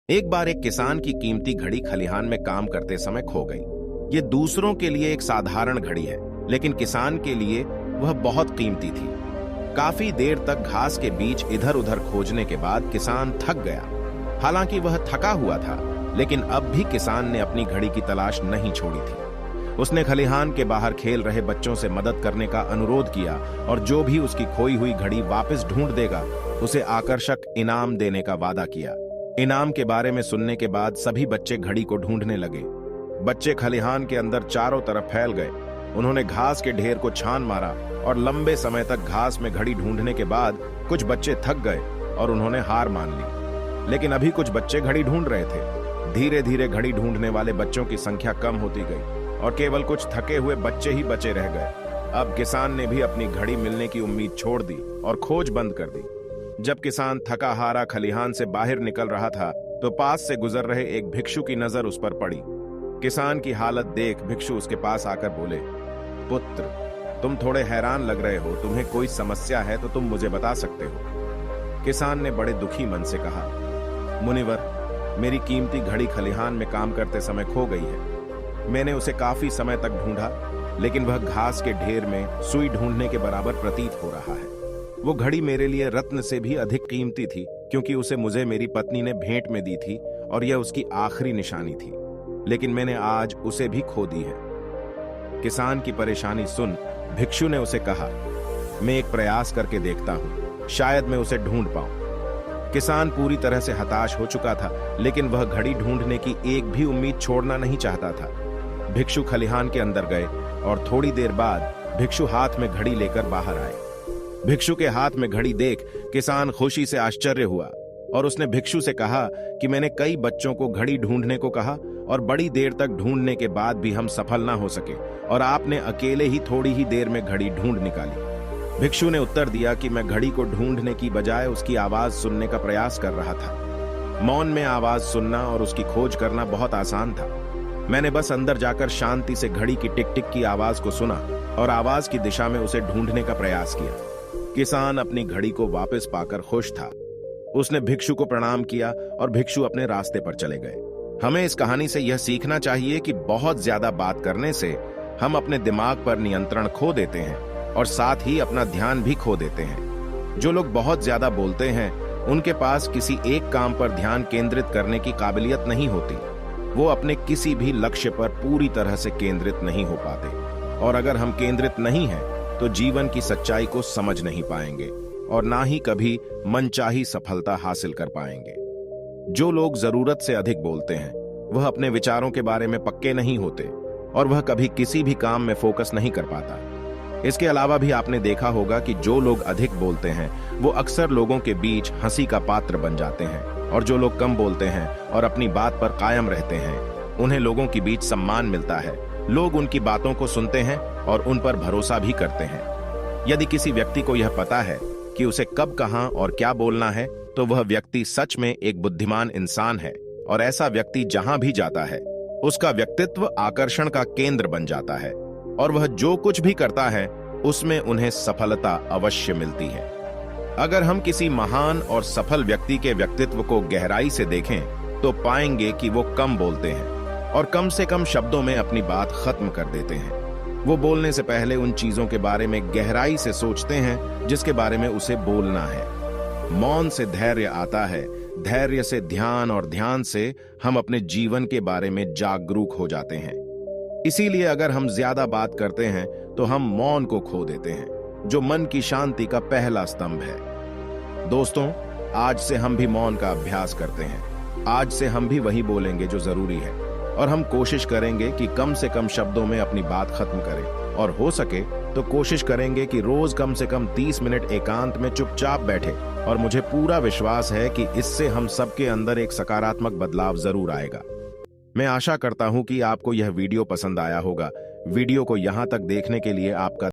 एक बार एक किसान की कीमती घड़ी खलिहान में काम करते समय खो गई। ये दूसरों के लिए एक साधारण घड़ी है, लेकिन किसान के लिए वह बहुत कीमती थी। काफी देर तक घास के बीच इधर उधर खोजने के बाद किसान थक गया। हालांकि वह थका हुआ था, लेकिन अब भी किसान ने अपनी घड़ी की तलाश नहीं छोड़ी थी। उसने खलिहान के बाहर खेल रहे बच्चों से मदद करने का अनुरोध किया और जो भी उसकी खोई हुई घड़ी वापस ढूंढ देगा, उसे आकर्षक इनाम देने का वादा किया। इनाम के बारे में सुनने के बाद सभी बच्चे घड़ी को ढूंढने लगे। बच्चे खलिहान के अंदर चारों तरफ फैल गए। उन्होंने घास के ढेर को छान मारा और लंबे समय तक घास में घड़ी ढूंढने के बाद कुछ बच्चे थक गए और उन्होंने हार मान ली। लेकिन अभी कुछ बच्चे घड़ी ढूंढ रहे थे। धीरे धीरे घड़ी ढूंढने वाले बच्चों की संख्या कम होती गई और केवल कुछ थके हुए बच्चे ही बचे रह गए। अब किसान ने भी अपनी घड़ी मिलने की उम्मीद छोड़ दी और खोज बंद कर दी। जब किसान थका हारा खलिहान से बाहर निकल रहा था, तो पास से गुजर रहे एक भिक्षु की नजर उस पर पड़ी। किसान की हालत देख भिक्षु उसके पास आकर बोले, पुत्र, तुम थोड़े हैरान लग रहे हो। तुम्हें कोई समस्या है तो तुम मुझे बता सकते हो। किसान ने बड़े दुखी मन से कहा, मुनिवर, मेरी कीमती घड़ी खलिहान में काम करते समय खो गई है। मैंने उसे काफी समय तक ढूंढा, लेकिन वह घास के ढेर में सुई ढूंढने के बराबर प्रतीत हो रहा है। वो घड़ी मेरे लिए रत्न से भी अधिक कीमती थी, क्योंकि उसे मुझे मेरी पत्नी ने भेंट में दी थी और यह उसकी आखिरी निशानी थी। लेकिन मैंने आज उसे भी खो दी है। किसान की परेशानी सुन भिक्षु ने उसे कहा, मैं एक प्रयास करके देखता हूं, शायद मैं उसे ढूंढ पाऊं। किसान पूरी तरह से हताश हो चुका था, लेकिन वह घड़ी ढूंढने की एक भी उम्मीद छोड़ना नहीं चाहता था। भिक्षु खलिहान के अंदर गए और थोड़ी देर बाद भिक्षु हाथ में घड़ी लेकर बाहर आए। भिक्षु के हाथ में घड़ी देख किसान खुशी से आश्चर्य हुआ और उसने भिक्षु से कहा कि मैंने कई बच्चों को घड़ी ढूंढने को कहा और बड़ी देर तक ढूंढने के बाद भी हम सफल ना हो सके, और आपने अकेले ही थोड़ी ही देर में घड़ी ढूंढ निकाली। भिक्षु ने उत्तर दिया कि मैं घड़ी को ढूंढने की बजाय उसकी आवाज सुनने का प्रयास कर रहा था। मौन में आवाज सुनना और उसकी खोज करना बहुत आसान था। मैंने बस अंदर जाकर शांति से घड़ी की टिक टिक की आवाज को सुना और आवाज की दिशा में उसे ढूंढने का प्रयास किया। किसान अपनी घड़ी को वापस पाकर खुश था। उसने भिक्षु को प्रणाम किया और भिक्षु अपने रास्ते पर चले गए। हमें इस कहानी से यह सीखना चाहिए कि बहुत ज्यादा बात करने से हम अपने दिमाग पर नियंत्रण खो देते हैं और साथ ही अपना ध्यान भी खो देते हैं। जो लोग बहुत ज्यादा बोलते हैं, उनके पास किसी एक काम पर ध्यान केंद्रित करने की काबिलियत नहीं होती। वो अपने किसी भी लक्ष्य पर पूरी तरह से केंद्रित नहीं हो पाते, और अगर हम केंद्रित नहीं हैं, तो जीवन की सच्चाई को समझ नहीं पाएंगे और ना ही कभी मनचाही सफलता हासिल कर पाएंगे। जो लोग जरूरत से अधिक बोलते हैं, वह अपने विचारों के बारे में पक्के नहीं होते और वह कभी किसी भी काम में फोकस नहीं कर पाता। इसके अलावा भी आपने देखा होगा कि जो लोग अधिक बोलते हैं, वो अक्सर लोगों के बीच हंसी का पात्र बन जाते हैं, और जो लोग कम बोलते हैं और अपनी बात पर कायम रहते हैं, उन्हें लोगों के बीच सम्मान मिलता है। लोग उनकी बातों को सुनते हैं और उन पर भरोसा भी करते हैं। यदि किसी व्यक्ति को यह पता है कि उसे कब, कहां और क्या बोलना है, तो वह व्यक्ति सच में एक बुद्धिमान इंसान है, और ऐसा व्यक्ति जहां भी जाता है, उसका व्यक्तित्व आकर्षण का केंद्र बन जाता है, और वह जो कुछ भी करता है उसमें उन्हें सफलता अवश्य मिलती है। अगर हम किसी महान और सफल व्यक्ति के व्यक्तित्व को गहराई से देखें, तो पाएंगे कि वो कम बोलते हैं और कम से कम शब्दों में अपनी बात खत्म कर देते हैं। वो बोलने से पहले उन चीजों के बारे में गहराई से सोचते हैं जिसके बारे में उसे बोलना है। मौन से धैर्य आता है, धैर्य से ध्यान, और ध्यान से हम अपने जीवन के बारे में जागरूक हो जाते हैं। इसीलिए अगर हम ज्यादा बात करते हैं, तो हम मौन को खो देते हैं, जो मन की शांति का पहला स्तंभ है। दोस्तों, आज से हम भी मौन का अभ्यास करते हैं। आज से हम भी वही बोलेंगे जो जरूरी है, और हम कोशिश करेंगे कि कम से कम शब्दों में अपनी बात खत्म करें, और हो सके तो कोशिश करेंगे कि रोज कम से कम 30 मिनट एकांत में चुपचाप बैठे। और मुझे पूरा विश्वास है कि इससे हम सबके अंदर एक सकारात्मक बदलाव जरूर आएगा। मैं आशा करता हूं कि आपको यह वीडियो पसंद आया होगा। वीडियो को यहां तक देखने के लिए आपका